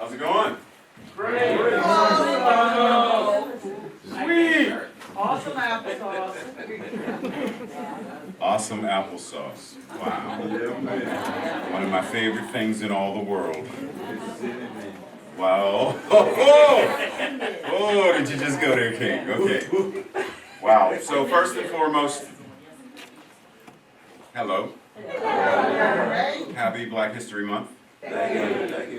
How's it going? Great. Sweet. Awesome applesauce. Awesome applesauce. Wow. One of my favorite things in all the world. Wow. Oh, did you just go there, King? Okay. Wow. So first and foremost, hello. Happy Black History Month.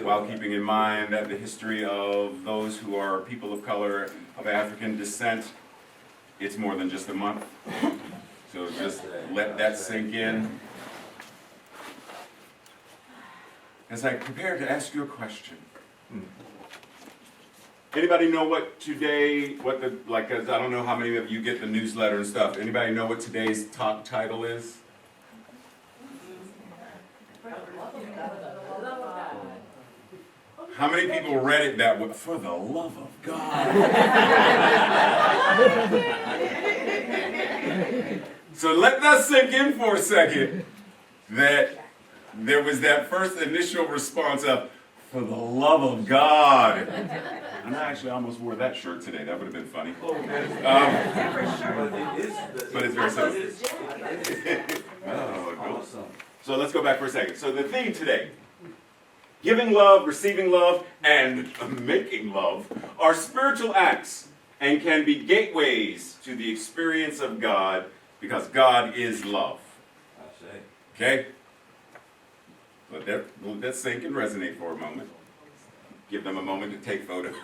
While keeping in mind that the history of those who are people of color of African descent, it's more than just a month. So just let that sink in. As I prepare to ask you a question. Anybody know what today, I don't know how many of you get the newsletter and stuff. Anybody know what today's top title is? How many people read it that way? For the love of God. So let that sink in for a second, that there was that first initial response of, for the love of God. And I actually almost wore that shirt today. That would have been funny. But it's very simple. Oh, cool. So let's go back for a second. So the theme today, giving love, receiving love, and making love are spiritual acts and can be gateways to the experience of God because God is love. Okay? Let that sink and resonate for a moment. Give them a moment to take photos.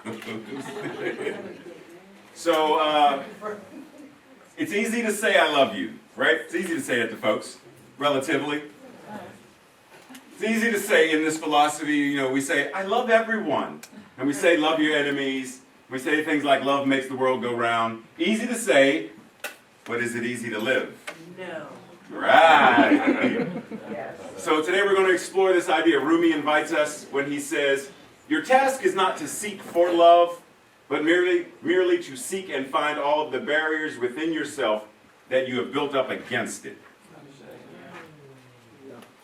So, it's easy to say I love you, right? It's easy to say that to folks, relatively. It's easy to say in this philosophy, we say, I love everyone. And we say, love your enemies. We say things like, love makes the world go round. Easy to say, but is it easy to live? No. Right. So today we're going to explore this idea. Rumi invites us when he says, your task is not to seek for love, but merely to seek and find all of the barriers within yourself that you have built up against it.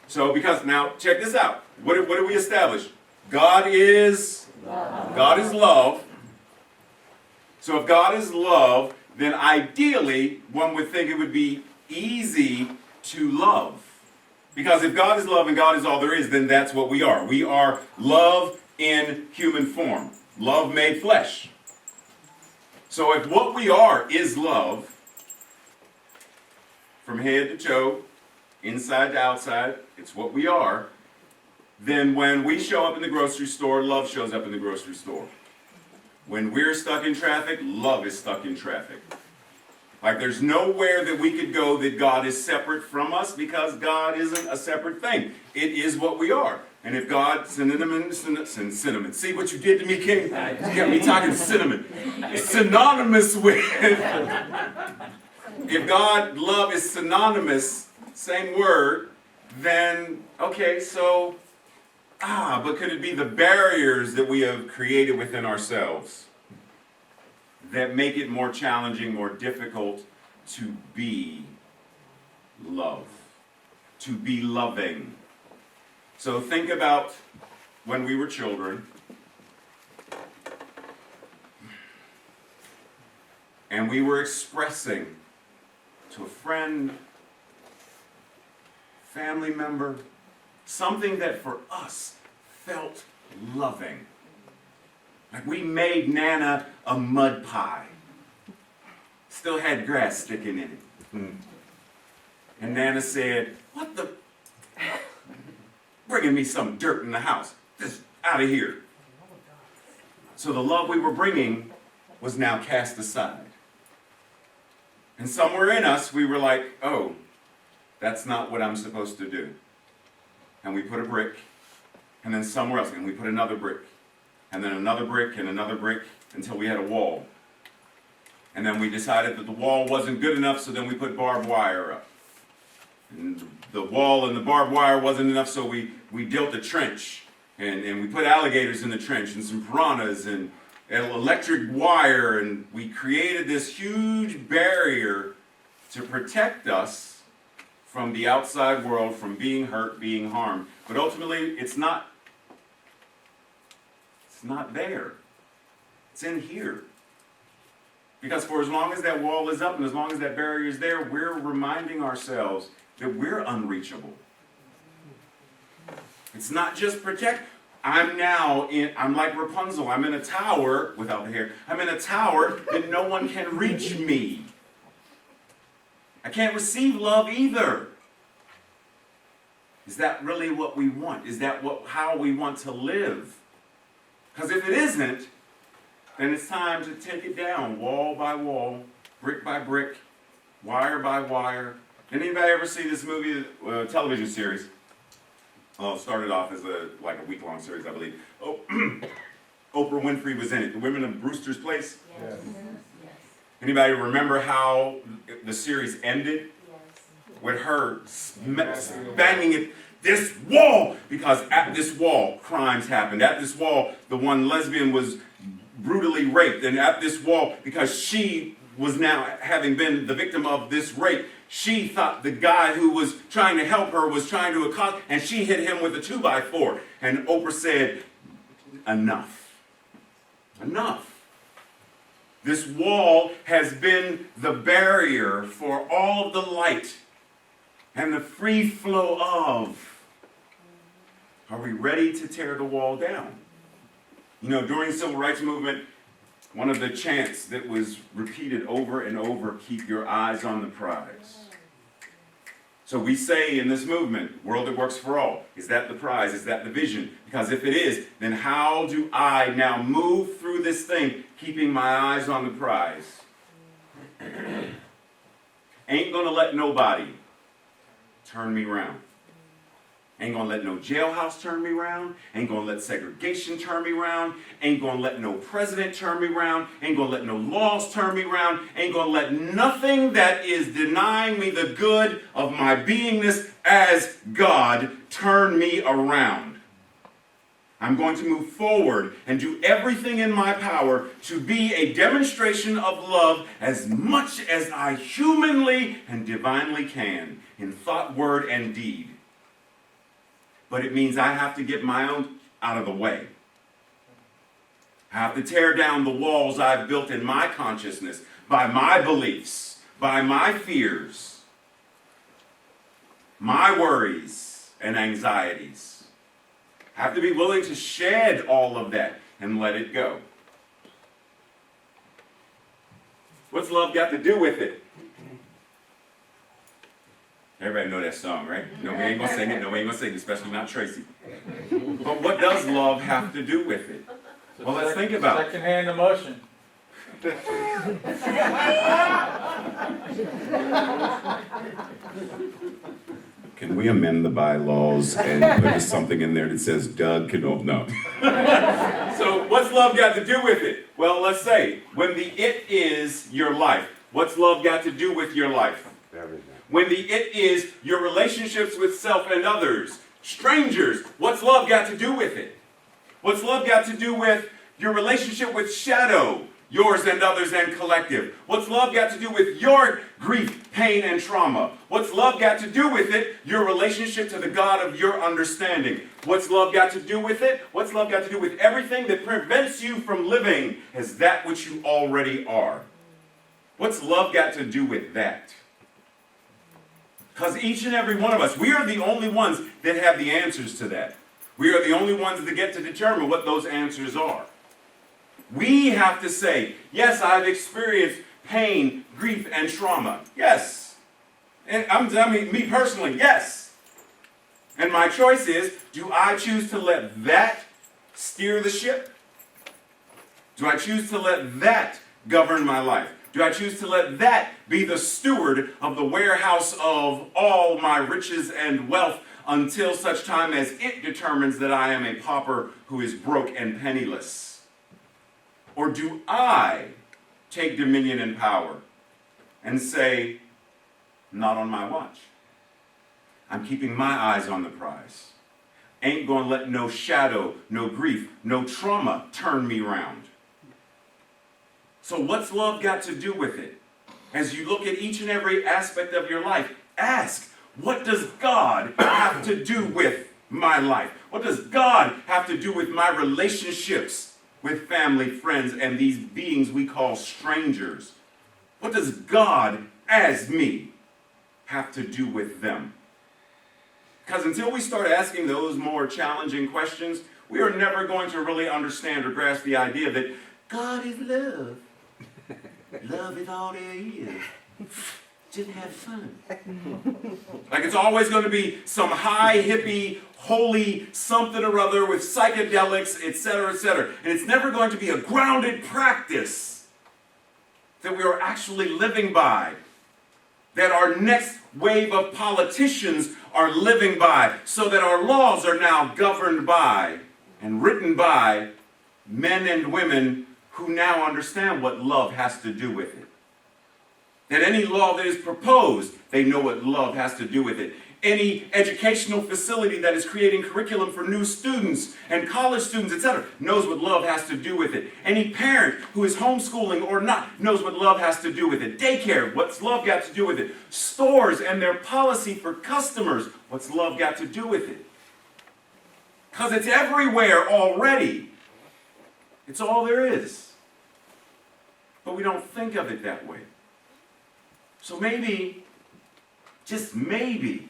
So because now, check this out. What did we establish? God is love. So if God is love, then ideally one would think it would be easy to love. Because if God is love and God is all there is, then that's what we are. We are love in human form. Love made flesh. So if what we are is love, from head to toe, inside to outside, it's what we are, then when we show up in the grocery store, love shows up in the grocery store. When we're stuck in traffic, love is stuck in traffic. Like there's nowhere that we could go that God is separate from us because God isn't a separate thing. It is what we are. And if God, cinnamon, see what you did to me, King? You got me talking cinnamon. Synonymous with, if God, love is synonymous, same word, then, okay, so, but could it be the barriers that we have created within ourselves that make it more challenging, more difficult to be love, to be loving? So think about when we were children and we were expressing to a friend, family member, something that for us felt loving. Like we made Nana a mud pie. Still had grass sticking in it. And Nana said, what the? Bringing me some dirt in the house. Just out of here. So the love we were bringing was now cast aside. And somewhere in us, we were like, oh, that's not what I'm supposed to do. And we put a brick, and then somewhere else, and we put another brick, and then another brick, and another brick, until we had a wall. And then we decided that the wall wasn't good enough, so then we put barbed wire up. And the wall and the barbed wire wasn't enough, so we built a trench. And we put alligators in the trench, and some piranhas, and electric wire, and we created this huge barrier to protect us from the outside world, from being hurt, being harmed. But ultimately, it's not It's not there. It's in here. Because for as long as that wall is up and as long as that barrier is there, we're reminding ourselves that we're unreachable. It's not just protect. I'm like Rapunzel. I'm in a tower, without the hair, I'm in a tower that no one can reach me. I can't receive love either. Is that really what we want? Is that how we want to live? Because if it isn't, then it's time to take it down, wall by wall, brick by brick, wire by wire. Did anybody ever see this movie, television series? Well, it started off as a week-long series, I believe. Oh, Oprah Winfrey was in it. The Women of Brewster's Place. Yes. Anybody remember how the series ended? Yes. With her banging it, this wall, because at this wall, crimes happened. At this wall, the one lesbian was brutally raped. And at this wall, because she was now, having been the victim of this rape, she thought the guy who was trying to help her was trying to accost, and she hit him with a 2x4. And Oprah said, enough. Enough. This wall has been the barrier for all of the light and the free flow of. Are we ready to tear the wall down? You know, during the Civil Rights Movement, one of the chants that was repeated over and over, keep your eyes on the prize. So we say in this movement, world that works for all, is that the prize? Is that the vision? Because if it is, then how do I now move through this thing, keeping my eyes on the prize? Ain't gonna let nobody turn me around. Ain't gonna let no jailhouse turn me around. Ain't gonna let segregation turn me around. Ain't gonna let no president turn me around. Ain't gonna let no laws turn me around. Ain't gonna let nothing that is denying me the good of my beingness as God turn me around. I'm going to move forward and do everything in my power to be a demonstration of love as much as I humanly and divinely can in thought, word, and deed. But it means I have to get my own out of the way. I have to tear down the walls I've built in my consciousness by my beliefs, by my fears, my worries and anxieties. I have to be willing to shed all of that and let it go. What's love got to do with it? Everybody know that song, right? No, we ain't gonna sing it. No, we ain't gonna sing it, especially not Tracy. But what does love have to do with it? Well, let's think about it. Second-hand emotion. Can we amend the bylaws and put something in there that says Doug can no. So what's love got to do with it? Well, let's say, when the it is your life, what's love got to do with your life? Everything. When the it is your relationships with self and others, strangers, what's love got to do with it? What's love got to do with your relationship with shadow, yours and others and collective? What's love got to do with your grief, pain, and trauma? What's love got to do with it? Your relationship to the God of your understanding. What's love got to do with it? What's love got to do with everything that prevents you from living as that which you already are? What's love got to do with that? Because each and every one of us, we are the only ones that have the answers to that. We are the only ones that get to determine what those answers are. We have to say, yes, I've experienced pain, grief, and trauma. Yes. And me personally, yes. And my choice is, do I choose to let that steer the ship? Do I choose to let that govern my life? Do I choose to let that be the steward of the warehouse of all my riches and wealth until such time as it determines that I am a pauper who is broke and penniless? Or do I take dominion and power and say, not on my watch. I'm keeping my eyes on the prize. Ain't gonna let no shadow, no grief, no trauma turn me around. So what's love got to do with it? As you look at each and every aspect of your life, ask, what does God have to do with my life? What does God have to do with my relationships with family, friends, and these beings we call strangers? What does God, as me, have to do with them? Because until we start asking those more challenging questions, we are never going to really understand or grasp the idea that God is love. Love is all there is. Just have fun. Like it's always going to be some high, hippie, holy something or other with psychedelics, etc., etc. And it's never going to be a grounded practice that we are actually living by, that our next wave of politicians are living by, so that our laws are now governed by and written by men and women who now understand what love has to do with it. That any law that is proposed, they know what love has to do with it. Any educational facility that is creating curriculum for new students and college students, etc., knows what love has to do with it. Any parent who is homeschooling or not knows what love has to do with it. Daycare, what's love got to do with it? Stores and their policy for customers, what's love got to do with it? Because it's everywhere already. It's all there is. But we don't think of it that way. So maybe, just maybe,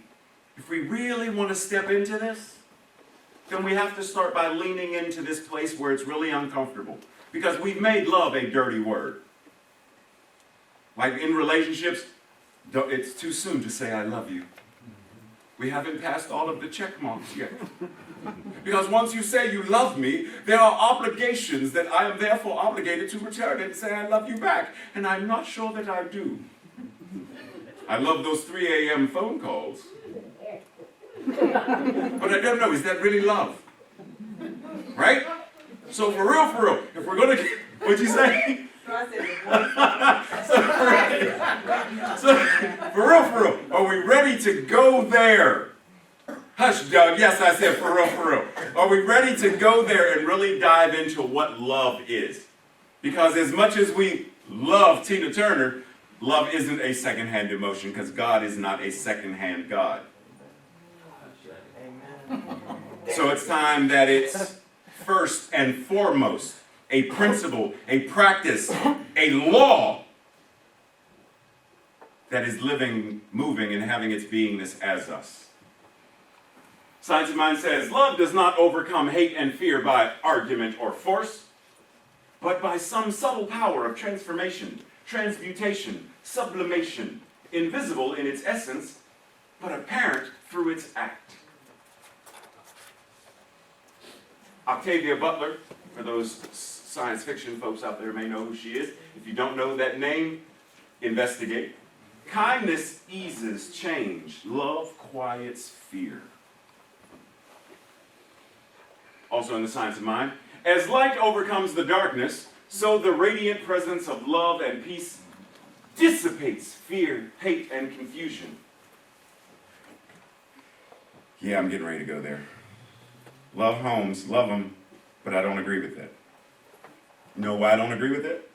if we really want to step into this, then we have to start by leaning into this place where it's really uncomfortable. Because we've made love a dirty word. Like in relationships, it's too soon to say I love you. We haven't passed all of the check marks yet. Because once you say you love me, there are obligations that I am therefore obligated to return and say I love you back. And I'm not sure that I do. I love those 3 a.m. phone calls. But I don't know, is that really love? Right? So for real, if we're going to, what'd you say? So for real, are we ready to go there? Hush, Doug. Yes, I said for real. Are we ready to go there and really dive into what love is? Because as much as we love Tina Turner, love isn't a second-hand emotion because God is not a second-hand God. So it's time that it's first and foremost a principle, a practice, a law that is living, moving, and having its beingness as us. Science of Mind says, love does not overcome hate and fear by argument or force, but by some subtle power of transformation, transmutation, sublimation, invisible in its essence, but apparent through its act. Octavia Butler, for those science fiction folks out there may know who she is. If you don't know that name, investigate. Kindness eases change. Love quiets fear. Also in the Science of Mind, as light overcomes the darkness, so the radiant presence of love and peace dissipates fear, hate, and confusion. Yeah, I'm getting ready to go there. Love homes, love them, but I don't agree with that. You know why I don't agree with it?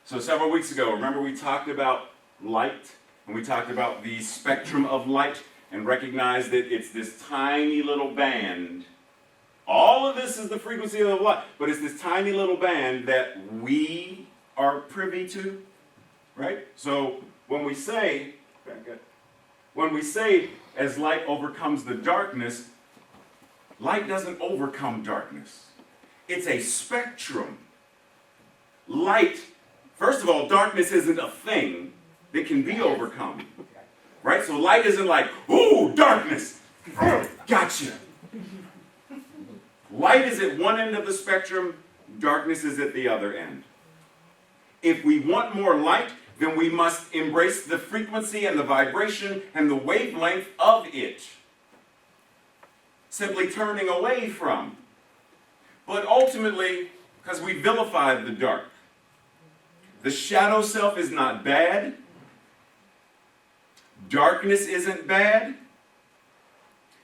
So several weeks ago, remember we talked about light, and we talked about the spectrum of light, and recognized that it's this tiny little band. All of this is the frequency of light, but it's this tiny little band that we are privy to, right? So when we say, as light overcomes the darkness, light doesn't overcome darkness. It's a spectrum. Light, first of all, darkness isn't a thing that can be overcome, right? So light isn't like, ooh, darkness, gotcha. Light is at one end of the spectrum, darkness is at the other end. If we want more light, then we must embrace the frequency and the vibration and the wavelength of it. Simply turning away from. But ultimately, because we vilified the dark, the shadow self is not bad. Darkness isn't bad.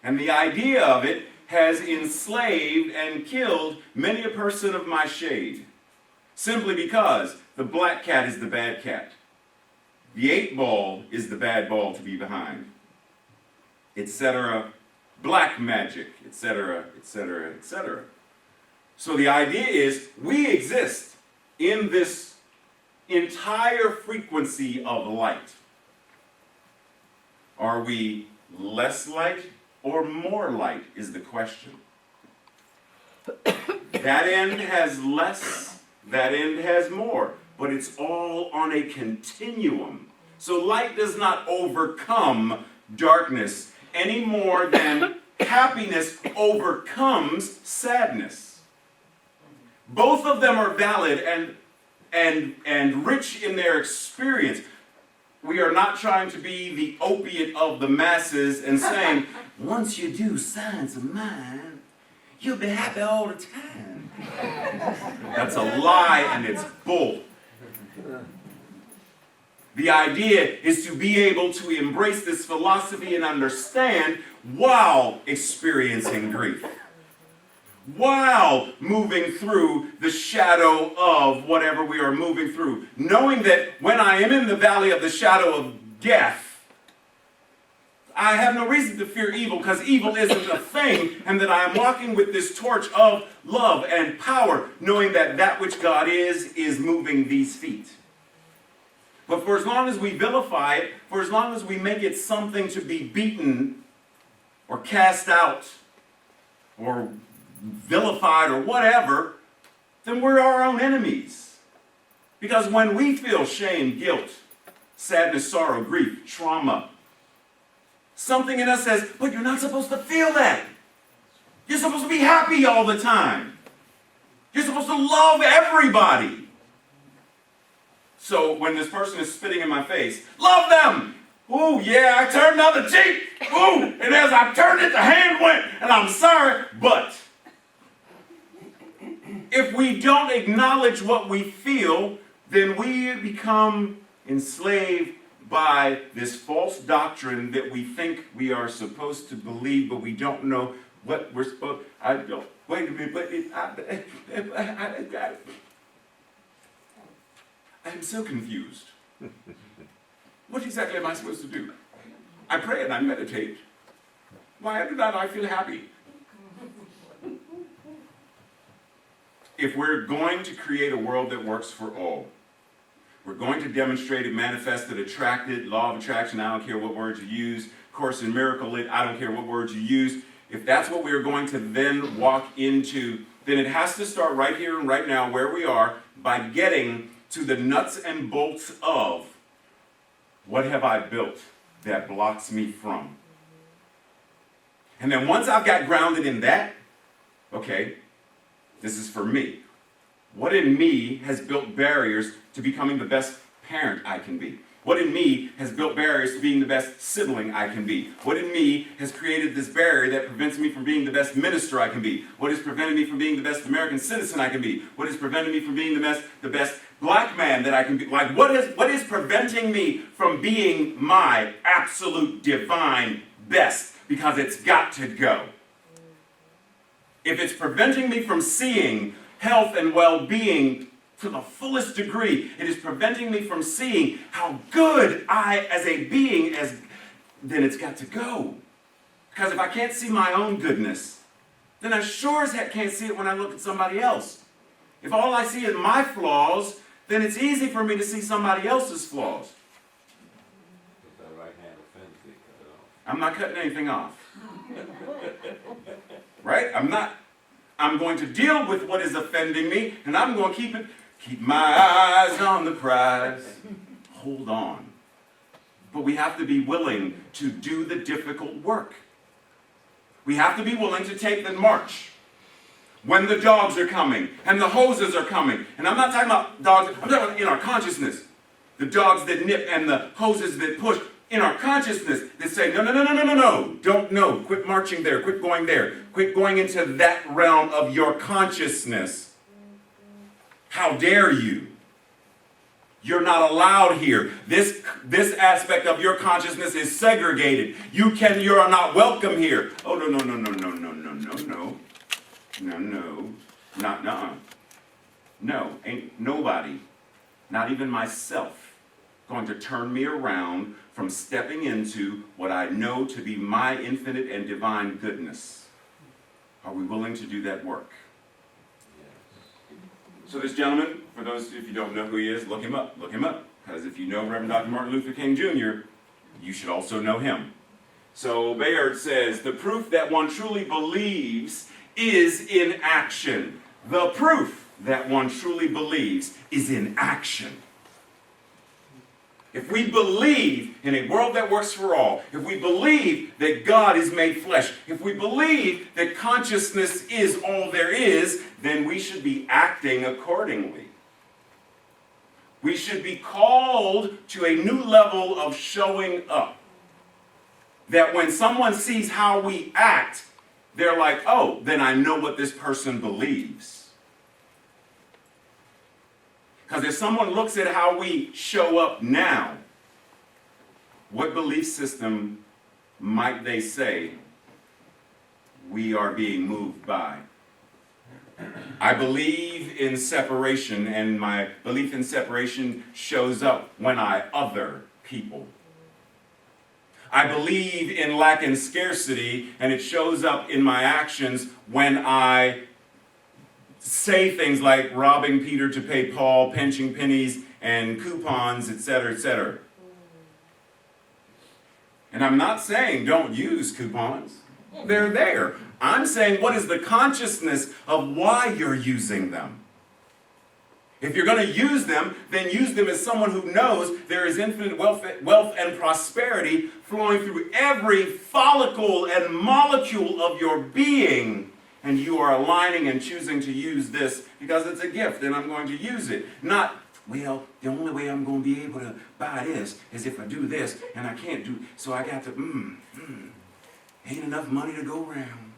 And the idea of it has enslaved and killed many a person of my shade, simply because the black cat is the bad cat. The 8-ball is the bad ball to be behind, etc. Black magic, etc., etc., etc. So the idea is we exist in this entire frequency of light. Are we less light or more light is the question. That end has less, that end has more, but it's all on a continuum. So light does not overcome darkness any more than happiness overcomes sadness. Both of them are valid and rich in their experience. We are not trying to be the opiate of the masses and saying, once you do science of mind, you'll be happy all the time. That's a lie and it's bull. The idea is to be able to embrace this philosophy and understand while experiencing grief, while moving through the shadow of whatever we are moving through, knowing that when I am in the valley of the shadow of death, I have no reason to fear evil because evil isn't a thing, and that I am walking with this torch of love and power, knowing that that which God is moving these feet. But for as long as we vilify it, for as long as we make it something to be beaten or cast out or vilified or whatever, then we're our own enemies. Because when we feel shame, guilt, sadness, sorrow, grief, trauma, something in us says, but you're not supposed to feel that. You're supposed to be happy all the time. You're supposed to love everybody. So when this person is spitting in my face, love them. Ooh, yeah, I turned the other cheek. Ooh, and as I turned it, the hand went, and I'm sorry, but if we don't acknowledge what we feel, then we become enslaved by this false doctrine that we think we are supposed to believe, but we don't know what we're supposed. I don't. Wait a minute, but I'm so confused. What exactly am I supposed to do? I pray and I meditate. Why do not I feel happy? If we're going to create a world that works for all, we're going to demonstrate it, manifest it, attract it, law of attraction, I don't care what words you use, Course in Miracle it, I don't care what words you use. If that's what we're going to then walk into, then it has to start right here and right now where we are by getting to the nuts and bolts of what have I built that blocks me from. And then once I've got grounded in that, okay, this is for me. What in me has built barriers to becoming the best parent I can be? What in me has built barriers to being the best sibling I can be? What in me has created this barrier that prevents me from being the best minister I can be? What has prevented me from being the best American citizen I can be? What has prevented me from being the best black man that I can be? Like, what is preventing me from being my absolute divine best? Because it's got to go. If it's preventing me from seeing health and well-being to the fullest degree, it is preventing me from seeing how good I as a being then it's got to go. Because if I can't see my own goodness, then I sure as heck can't see it when I look at somebody else. If all I see is my flaws, then it's easy for me to see somebody else's flaws. If that right hand offends thee, cut it off. I'm not cutting anything off. Right? I'm going to deal with what is offending me, and I'm going to keep my eyes on the prize. Hold on. But we have to be willing to do the difficult work. We have to be willing to take the march. When the dogs are coming, and the hoses are coming. And I'm not talking about dogs, I'm talking about in our consciousness. The dogs that nip and the hoses that push. In our consciousness that say, no, don't know, quit marching there, quit going there, quit going into that realm of your consciousness. How dare you? You're not allowed here. This aspect of your consciousness is segregated. You are not welcome here. Oh, no, ain't nobody, not even myself, going to turn me around from stepping into what I know to be my infinite and divine goodness. Are we willing to do that work? So this gentleman, for those if you don't know who he is, look him up. Look him up. Because if you know Reverend Dr. Martin Luther King Jr., you should also know him. So Bayard says, the proof that one truly believes is in action. The proof that one truly believes is in action. If we believe in a world that works for all, if we believe that God is made flesh, if we believe that consciousness is all there is, then we should be acting accordingly. We should be called to a new level of showing up. That when someone sees how we act, they're like, oh, then I know what this person believes. Because if someone looks at how we show up now, what belief system might they say we are being moved by? I believe in separation, and my belief in separation shows up when I other people. I believe in lack and scarcity, and it shows up in my actions when I say things like robbing Peter to pay Paul, pinching pennies and coupons, etc., etc. And I'm not saying don't use coupons. They're there. I'm saying what is the consciousness of why you're using them? If you're going to use them, then use them as someone who knows there is infinite wealth and prosperity flowing through every follicle and molecule of your being. And you are aligning and choosing to use this because it's a gift and I'm going to use it. Not, well, the only way I'm going to be able to buy this is if I do this and I can't do, so I got to, ain't enough money to go around.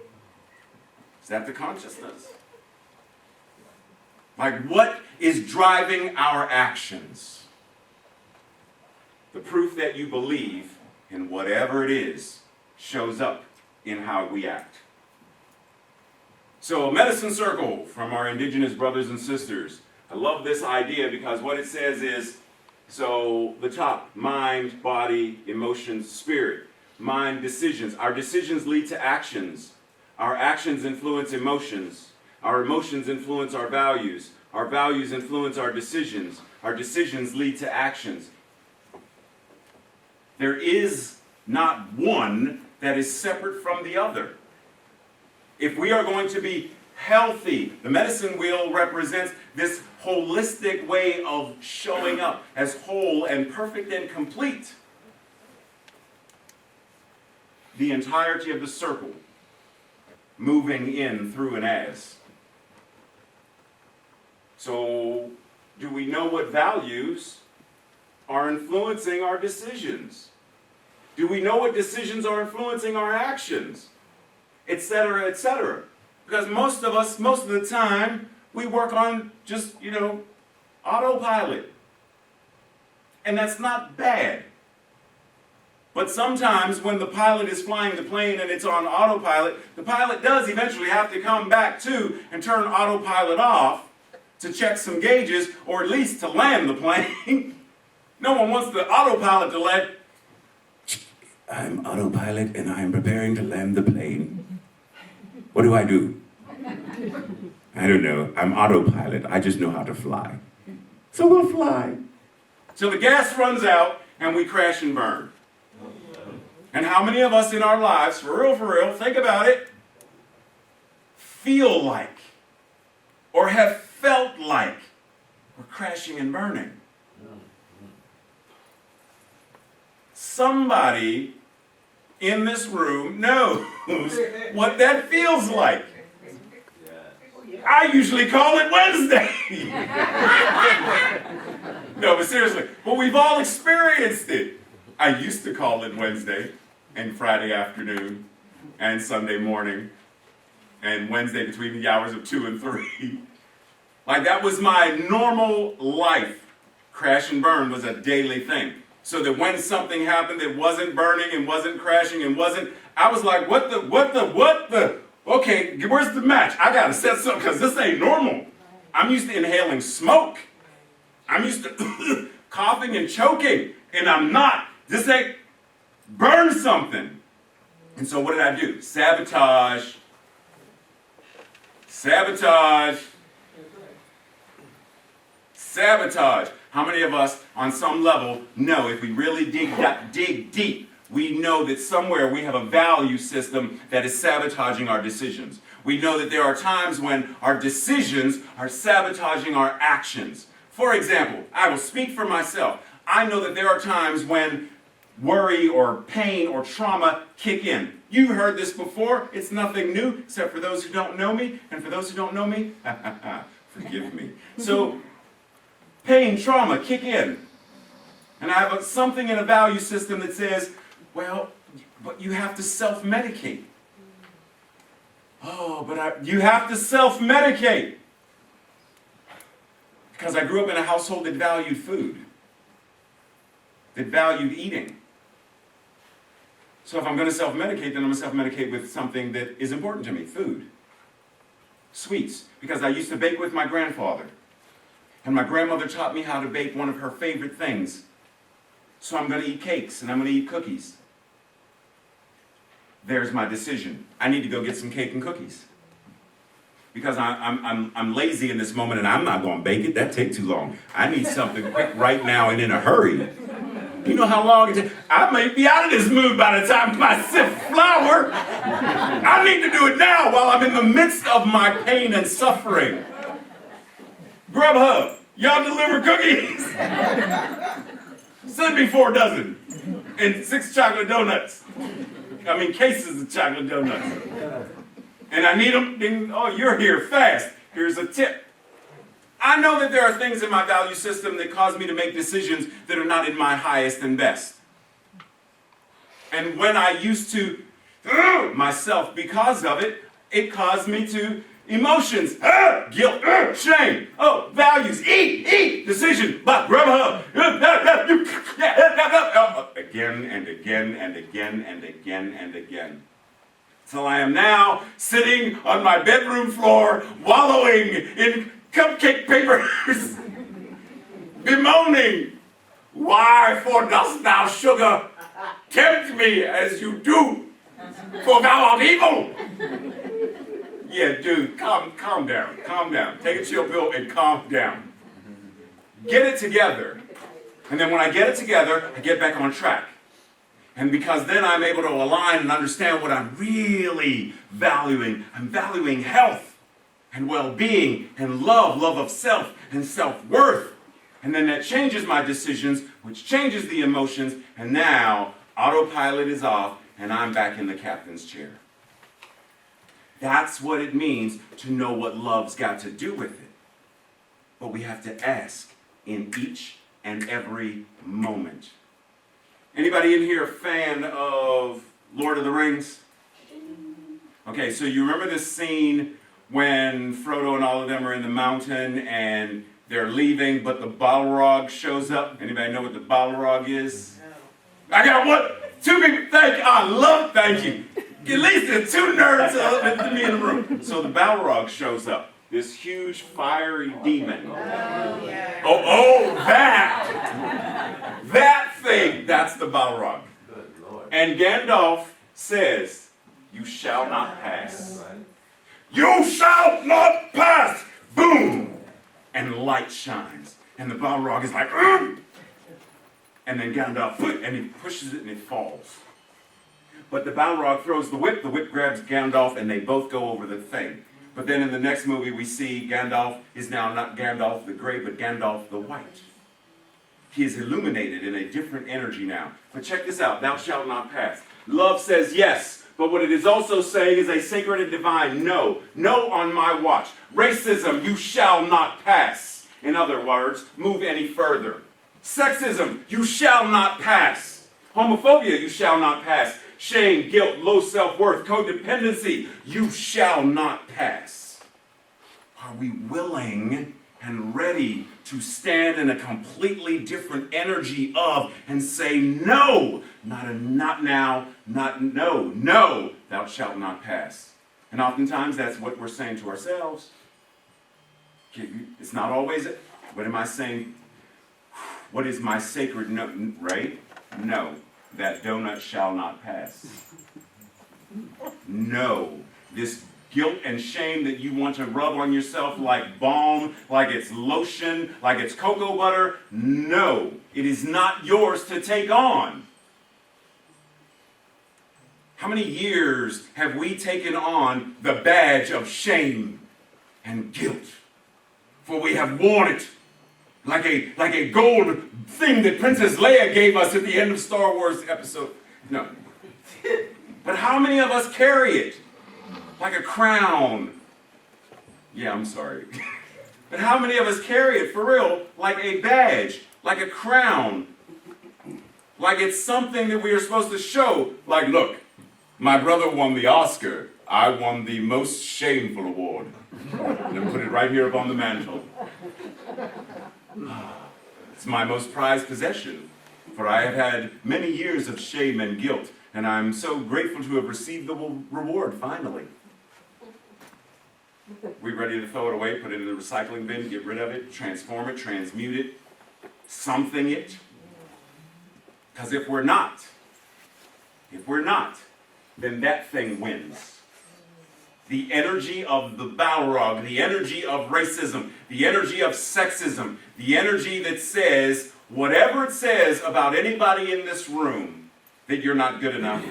Is that the consciousness? Like, what is driving our actions? The proof that you believe in whatever it is shows up in how we act. So, a medicine circle from our indigenous brothers and sisters. I love this idea because what it says is, so the top, mind, body, emotions, spirit. Mind, decisions. Our decisions lead to actions. Our actions influence emotions. Our emotions influence our values. Our values influence our decisions. Our decisions lead to actions. There is not one that is separate from the other. If we are going to be healthy, the medicine wheel represents this holistic way of showing up as whole and perfect and complete. The entirety of the circle, moving in, through, and as. So, do we know what values are influencing our decisions? Do we know what decisions are influencing our actions? Etc., etc. Because most of us, most of the time, we work on just, autopilot. And that's not bad. But sometimes when the pilot is flying the plane and it's on autopilot, the pilot does eventually have to come back to and turn autopilot off to check some gauges, or at least to land the plane. No one wants the autopilot to land. I'm autopilot and I'm preparing to land the plane. What do I do? I don't know. I'm autopilot. I just know how to fly. So we'll fly. So the gas runs out and we crash and burn. And how many of us in our lives, for real, think about it, feel like or have felt like we're crashing and burning? Somebody in this room knows what that feels like. I usually call it Wednesday. No, but seriously, but we've all experienced it. I used to call it Wednesday and Friday afternoon and Sunday morning and Wednesday between the hours of 2 and 3. Like that was my normal life. Crash and burn was a daily thing. So that when something happened that wasn't burning and wasn't crashing and wasn't, I was like, what the? Okay, where's the match? I gotta set something because this ain't normal. I'm used to inhaling smoke. I'm used to coughing and choking, and I'm not. This ain't, burn something. And so what did I do? Sabotage. Sabotage. How many of us, on some level, know if we really dig deep, we know that somewhere we have a value system that is sabotaging our decisions. We know that there are times when our decisions are sabotaging our actions. For example, I will speak for myself. I know that there are times when worry or pain or trauma kick in. You heard this before. It's nothing new, except for those who don't know me. And for those who don't know me, forgive me. So, pain, trauma kick in. And I have something in a value system that says, well, but you have to self-medicate. Oh, but you have to self-medicate. Because I grew up in a household that valued food, that valued eating. So if I'm going to self-medicate, then I'm going to self-medicate with something that is important to me, food. Sweets, because I used to bake with my grandfather. And my grandmother taught me how to bake one of her favorite things. So I'm going to eat cakes and I'm going to eat cookies. There's my decision. I need to go get some cake and cookies. Because I'm lazy in this moment and I'm not going to bake it. That takes too long. I need something quick right now and in a hurry. You know how long it takes? I may be out of this mood by the time I sift flour. I need to do it now while I'm in the midst of my pain and suffering. Grubhub, y'all deliver cookies? Send me 4 dozen and 6 chocolate donuts. I mean cases of chocolate donuts. And I need them, then, oh, you're here fast. Here's a tip. I know that there are things in my value system that cause me to make decisions that are not in my highest and best. And when I used to myself because of it, it caused me to emotions, guilt, shame, values, eat, decision, but Grubhub, again and again and again and again and again. So I am now sitting on my bedroom floor, wallowing in cupcake papers, bemoaning, why for dost thou, sugar, tempt me as you do, for thou art evil. Yeah, dude, calm down. Take a chill pill and calm down. Get it together. And then when I get it together, I get back on track. And because then I'm able to align and understand what I'm really valuing. I'm valuing health and well-being and love of self and self-worth. And then that changes my decisions, which changes the emotions, and now autopilot is off and I'm back in the captain's chair. That's what it means to know what love's got to do with it. But we have to ask in each and every moment. Anybody in here a fan of Lord of the Rings? Okay, so you remember this scene when Frodo and all of them are in the mountain and they're leaving, but the Balrog shows up? Anybody know what the Balrog is? No. I got what? 2 people. Thank you. At least there's 2 nerds with me in the room. So the Balrog shows up. This huge fiery demon. That thing, that's the Balrog. And Gandalf says, you shall not pass. You shall not pass! Boom! And light shines. And the Balrog is like, ugh! And then Gandalf, and he pushes it and it falls. But the Balrog throws the whip grabs Gandalf, and they both go over the thing. But then in the next movie we see Gandalf is now not Gandalf the Grey, but Gandalf the White. He is illuminated in a different energy now. But check this out, thou shalt not pass. Love says yes, but what it is also saying is a sacred and divine no. No on my watch. Racism, you shall not pass. In other words, move any further. Sexism, you shall not pass. Homophobia, you shall not pass. Shame, guilt, low self-worth, codependency, you shall not pass. Are we willing and ready to stand in a completely different energy of and say no, not now, no, thou shalt not pass. And oftentimes that's what we're saying to ourselves. It's not always, what am I saying? What is my sacred no, right? No, that donut shall not pass. No, this guilt and shame that you want to rub on yourself like balm, like it's lotion, like it's cocoa butter. No, it is not yours to take on. How many years have we taken on the badge of shame and guilt? For we have worn it like a gold thing that Princess Leia gave us at the end of Star Wars episode. No. But how many of us carry it like a crown? Yeah, I'm sorry. But how many of us carry it for real like a badge, like a crown? Like it's something that we are supposed to show. Like, look, my brother won the Oscar. I won the most shameful award. And then put it right here up on the mantle. It's my most prized possession, for I have had many years of shame and guilt, and I'm so grateful to have received the reward finally. We ready to throw it away, put it in the recycling bin, get rid of it, transform it, transmute it, something it? Because if we're not, then that thing wins. The energy of the Balrog, the energy of racism, the energy of sexism, the energy that says, whatever it says about anybody in this room, that you're not good enough.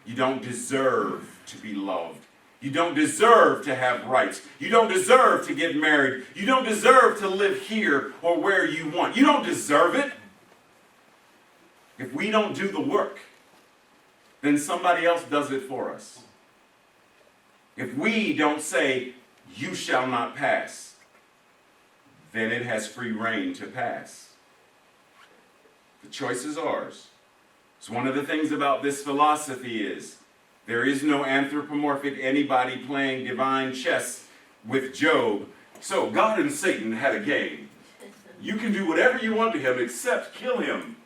You don't deserve to be loved. You don't deserve to have rights. You don't deserve to get married. You don't deserve to live here or where you want. You don't deserve it. If we don't do the work, then somebody else does it for us. If we don't say, you shall not pass, then it has free reign to pass. The choice is ours. So one of the things about this philosophy is, there is no anthropomorphic anybody playing divine chess with Job. So God and Satan had a game. You can do whatever you want to him except kill him.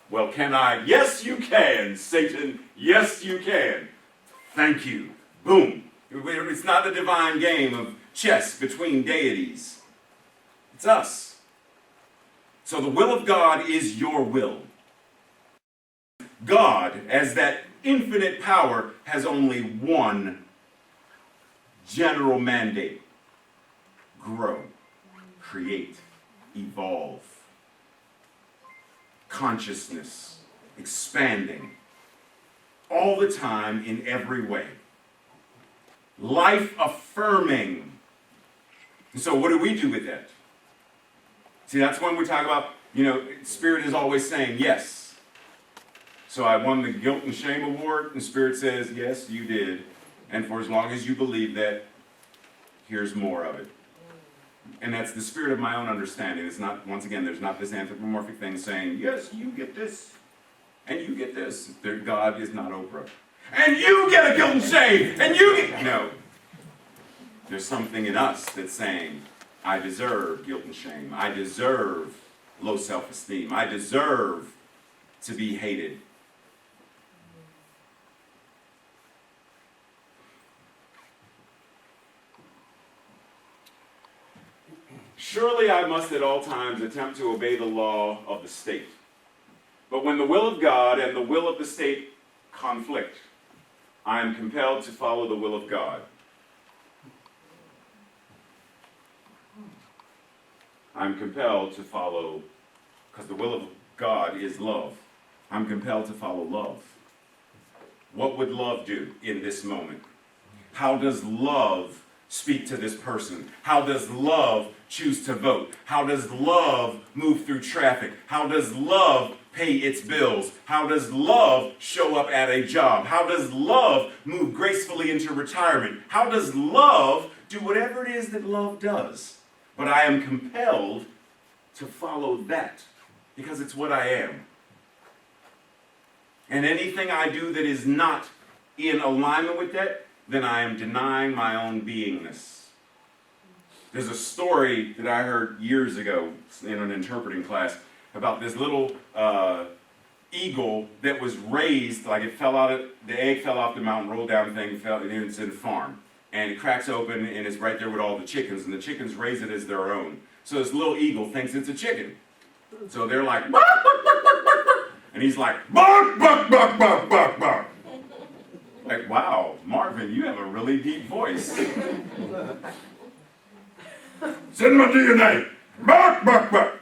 Well, can I? Yes, you can, Satan. Yes, you can. Thank you. Boom. It's not a divine game of chess between deities. It's us. So the will of God is your will. God, as that infinite power, has only one general mandate. Grow, create, evolve. Consciousness, expanding, all the time in every way. Life affirming. And so what do we do with that? See, that's when we talk about, Spirit is always saying yes. So I won the guilt and shame award, and Spirit says, yes, you did. And for as long as you believe that, here's more of it. And that's the spirit of my own understanding. It's not, once again, there's not this anthropomorphic thing saying, yes, you get this, and you get this. God is not Oprah. And you get a guilt and shame, and you get... No. There's something in us that's saying, I deserve guilt and shame. I deserve low self-esteem. I deserve to be hated. Surely I must at all times attempt to obey the law of the state. But when the will of God and the will of the state conflict, I am compelled to follow the will of God. I'm compelled to follow, because the will of God is love. I'm compelled to follow love. What would love do in this moment? How does love speak to this person? How does love choose to vote? How does love move through traffic? How does love pay its bills? How does love show up at a job? How does love move gracefully into retirement? How does love do whatever it is that love does? But I am compelled to follow that because it's what I am. And anything I do that is not in alignment with that, then I am denying my own beingness. There's a story that I heard years ago in an interpreting class about this little eagle that was raised, like the egg fell off the mountain, rolled down the thing, and it's in a farm. And it cracks open and it's right there with all the chickens, and the chickens raise it as their own. So this little eagle thinks it's a chicken. So they're like, bark, bark, bark, bark, bark, bark. And he's like, bark, bark, bark, bark, bark, bark. Like, wow, Marvin, you have a really deep voice. It's in my DNA. Bark, bark, bark.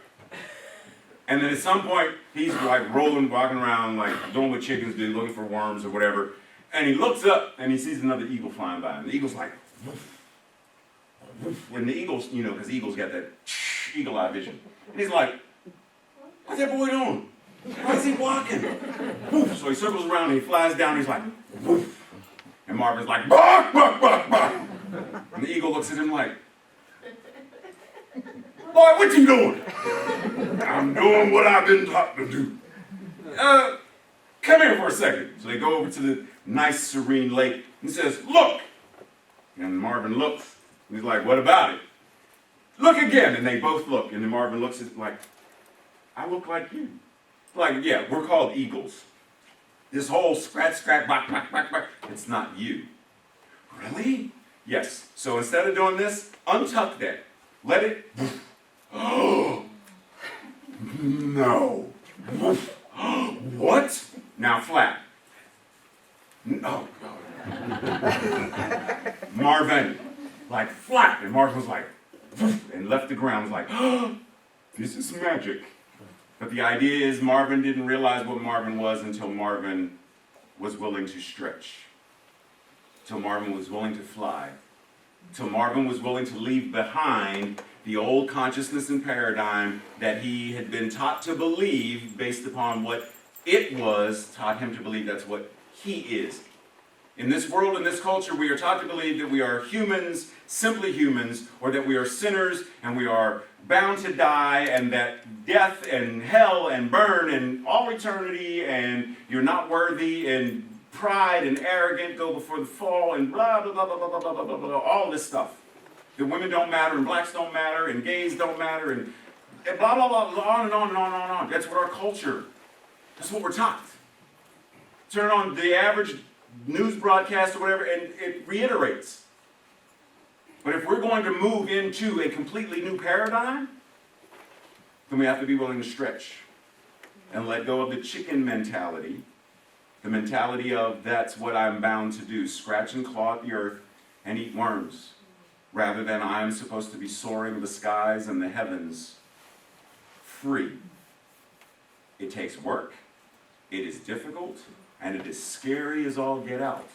And then at some point, he's like rolling, walking around, like doing what chickens do, looking for worms or whatever. And he looks up and he sees another eagle flying by. And the eagle's like, woof, woof. When the eagles, you know, because eagles got that eagle eye vision. And he's like, what's that boy doing? Why is he walking? Woof. So he circles around and he flies down and he's like, woof. And Marvin's like, bark, bark, bark, bark. And the eagle looks at him like, boy, what you doing? I'm doing what I've been taught to do. Come here for a second. So they go over to the nice, serene lake and says, look. And Marvin looks. And he's like, what about it? Look again. And they both look. And then Marvin looks at like, I look like you. Like, yeah, we're called eagles. This whole scratch, scratch, back, back, back, back, it's not you. Really? Yes. So instead of doing this, untuck that. Let it. Oh, no. What? Now flat. Oh, God. Marvin, like flat. And Marvin was like, and left the ground, was like, oh, this is magic. But the idea is Marvin didn't realize what Marvin was until Marvin was willing to stretch. Till Marvin was willing to fly. Till Marvin was willing to leave behind the old consciousness and paradigm that he had been taught to believe based upon what it was taught him to believe that's what he is. In this world, in this culture, we are taught to believe that we are humans, simply humans, or that we are sinners and we are bound to die, and that death and hell and burn and all eternity, and you're not worthy, and pride and arrogant go before the fall, and blah, blah, blah, blah, blah, blah, blah, blah, blah, all this stuff. That women don't matter, and blacks don't matter, and gays don't matter, and blah, blah, blah, on and on and on and on. That's what our culture, that's what we're taught. Turn on the average news broadcast or whatever, and it reiterates. But if we're going to move into a completely new paradigm, then we have to be willing to stretch and let go of the chicken mentality, the mentality of that's what I'm bound to do, scratch and claw at the earth and eat worms, rather than I'm supposed to be soaring the skies and the heavens free. It takes work, it is difficult, and it is scary as all get out.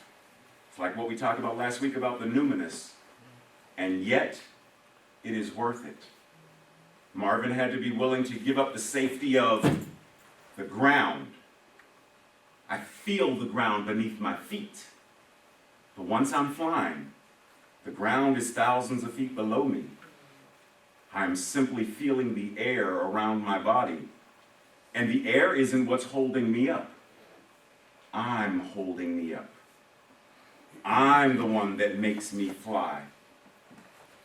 It's like what we talked about last week about the numinous. And yet, it is worth it. Marvin had to be willing to give up the safety of the ground. I feel the ground beneath my feet. But once I'm flying, the ground is thousands of feet below me. I'm simply feeling the air around my body. And the air isn't what's holding me up. I'm holding me up. I'm the one that makes me fly.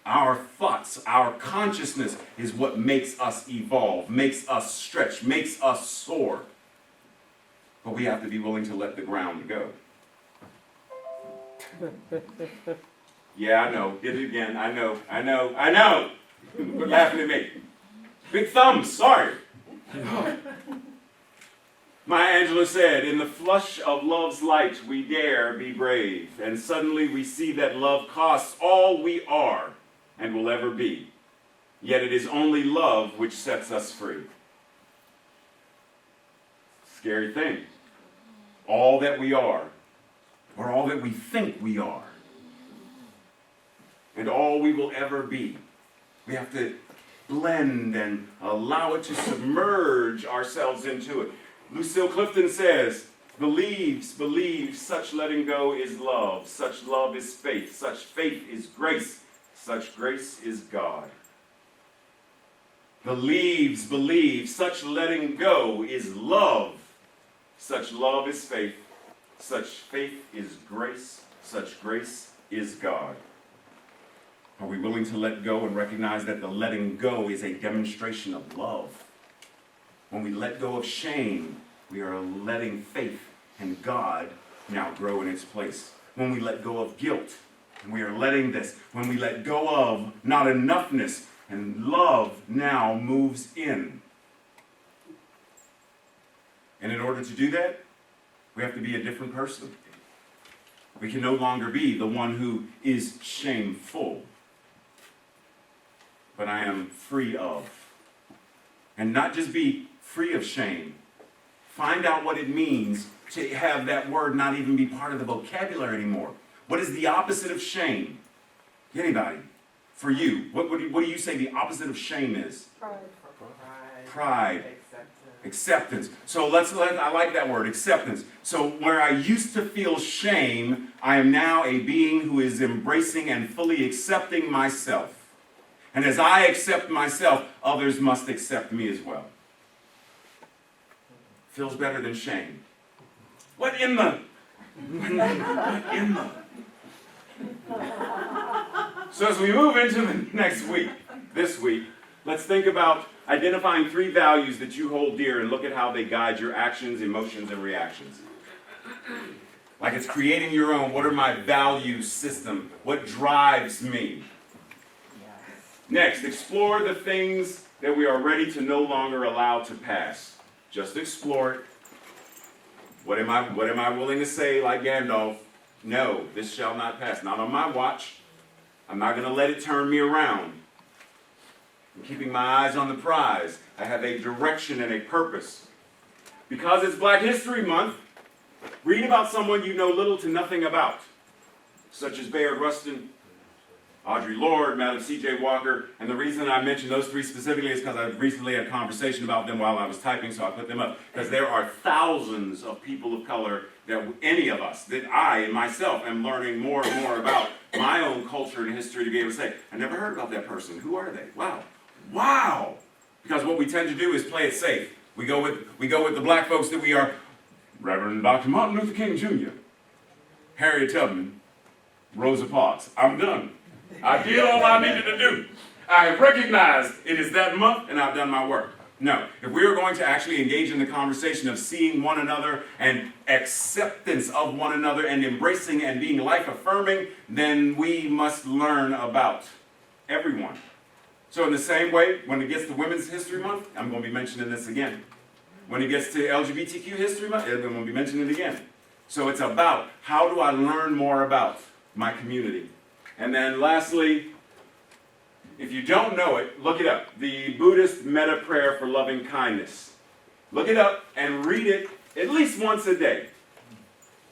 Our thoughts, our consciousness is what makes us evolve, makes us stretch, makes us soar. But we have to be willing to let the ground go. Yeah, I know. Did it again. I know. Quit laughing at me. Big thumbs, sorry. Maya Angelou said, in the flush of love's light we dare be brave, and suddenly we see that love costs all we are and will ever be. Yet it is only love which sets us free. Scary thing. All that we are, or all that we think we are, and all we will ever be. We have to blend and allow it to submerge ourselves into it. Lucille Clifton says, believe, such letting go is love, such love is faith, such faith is grace, such grace is God. Believe, such letting go is love, such love is faith, such faith is grace, such grace is God. Are we willing to let go and recognize that the letting go is a demonstration of love? When we let go of shame, we are letting faith and God now grow in its place. When we let go of guilt, we are letting this. When we let go of not enoughness, and love now moves in. And in order to do that, we have to be a different person. We can no longer be the one who is shameful. But I am free of. And not just be free of shame. Find out what it means to have that word not even be part of the vocabulary anymore. What is the opposite of shame? Anybody? For you. What do you say the opposite of shame is? Pride. Acceptance. So I like that word, acceptance. So where I used to feel shame, I am now a being who is embracing and fully accepting myself. And as I accept myself, others must accept me as well. Feels better than shame. What in the? So as we move into the next week, this week, let's think about identifying 3 values that you hold dear and look at how they guide your actions, emotions, and reactions. Like it's creating your own. What are my value system? What drives me? Next, explore the things that we are ready to no longer allow to pass. Just explore it. What am I willing to say, like Gandalf? No, this shall not pass. Not on my watch. I'm not going to let it turn me around. I'm keeping my eyes on the prize. I have a direction and a purpose. Because it's Black History Month, read about someone you know little to nothing about, such as Bayard Rustin, Audre Lorde, Madam C.J. Walker, and the reason I mention those 3 specifically is because I recently had a conversation about them while I was typing, so I put them up. Because there are thousands of people of color that any of us, that I myself am learning more and more about my own culture and history to be able to say, I never heard about that person. Who are they? Wow. Because what we tend to do is play it safe. We go with the black folks that we are, Reverend Dr. Martin Luther King Jr., Harriet Tubman, Rosa Parks. I'm done. I did all I needed to do. I have recognized it is that month and I've done my work. No, if we are going to actually engage in the conversation of seeing one another and acceptance of one another and embracing and being life-affirming, then we must learn about everyone. So in the same way, when it gets to Women's History Month, I'm going to be mentioning this again. When it gets to LGBTQ History Month, I'm going to be mentioning it again. So it's about how do I learn more about my community. And then lastly, if you don't know it, look it up. The Buddhist metta prayer for loving kindness. Look it up and read it at least once a day.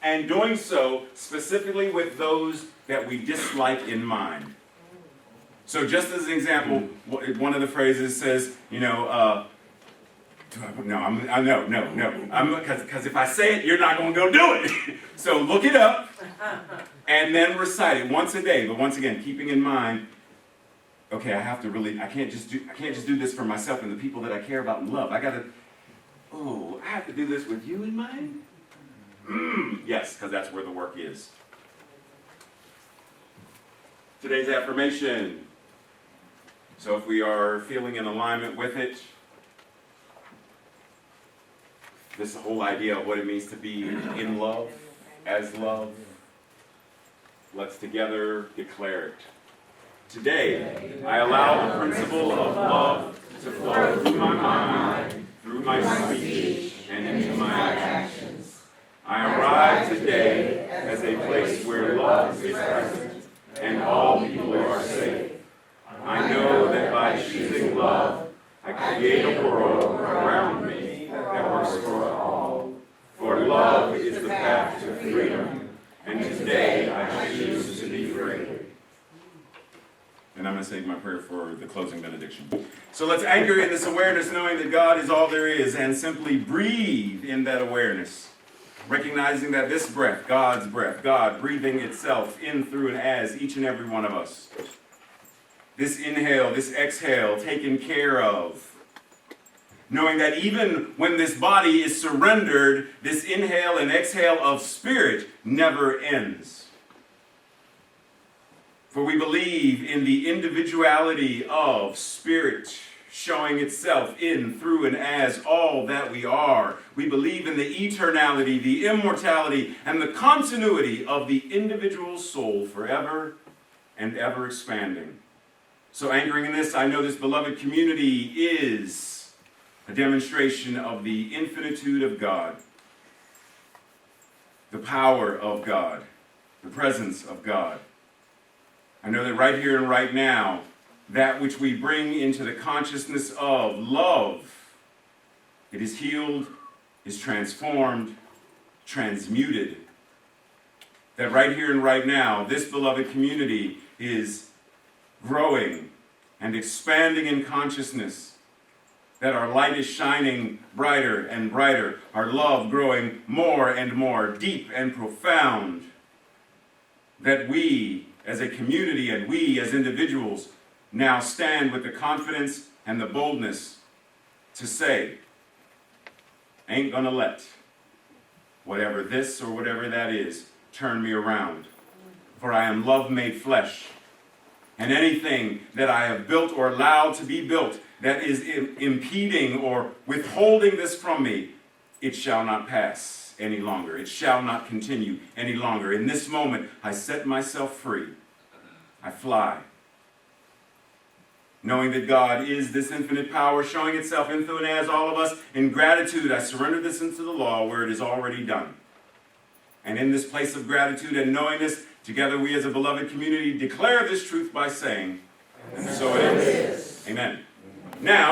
And doing so specifically with those that we dislike in mind. So just as an example, one of the phrases says, no, because if I say it, you're not going to go do it. So look it up and then recite it once a day. But once again, keeping in mind, okay, I can't just do this for myself and the people that I care about and love. I have to do this with you in mind? Yes, because that's where the work is. Today's affirmation. So if we are feeling in alignment with it, this whole idea of what it means to be in love, as love, let's together declare it. Today, I allow the principle of love to flow through my mind, through my speech, and into my actions. I arrive today as a place where love is present and all people are safe. I know that by choosing love, I create a world around me that works for all. For love is the path to freedom, and today I choose to be free. And I'm going to say my prayer for the closing benediction. So let's anchor in this awareness, knowing that God is all there is, and simply breathe in that awareness. Recognizing that this breath, God's breath, God breathing itself in, through, and as each and every one of us. This inhale, this exhale, taken care of. Knowing that even when this body is surrendered, this inhale and exhale of spirit never ends. For we believe in the individuality of spirit showing itself in, through, and as all that we are. We believe in the eternality, the immortality, and the continuity of the individual soul forever and ever expanding. So anchoring in this, I know this beloved community is a demonstration of the infinitude of God, the power of God, the presence of God. I know that right here and right now, that which we bring into the consciousness of love, it is healed, is transformed, transmuted. That right here and right now, this beloved community is growing and expanding in consciousness. That our light is shining brighter and brighter, our love growing more and more deep and profound. That we as a community and we as individuals now stand with the confidence and the boldness to say, ain't gonna let whatever this or whatever that is turn me around. For I am love made flesh. And anything that I have built or allowed to be built that is impeding or withholding this from me, it shall not pass any longer. It shall not continue any longer. In this moment, I set myself free. I fly. Knowing that God is this infinite power, showing itself in through and as all of us, in gratitude, I surrender this into the law where it is already done. And in this place of gratitude and knowing this, together we as a beloved community declare this truth by saying, and so it is. Amen. Now,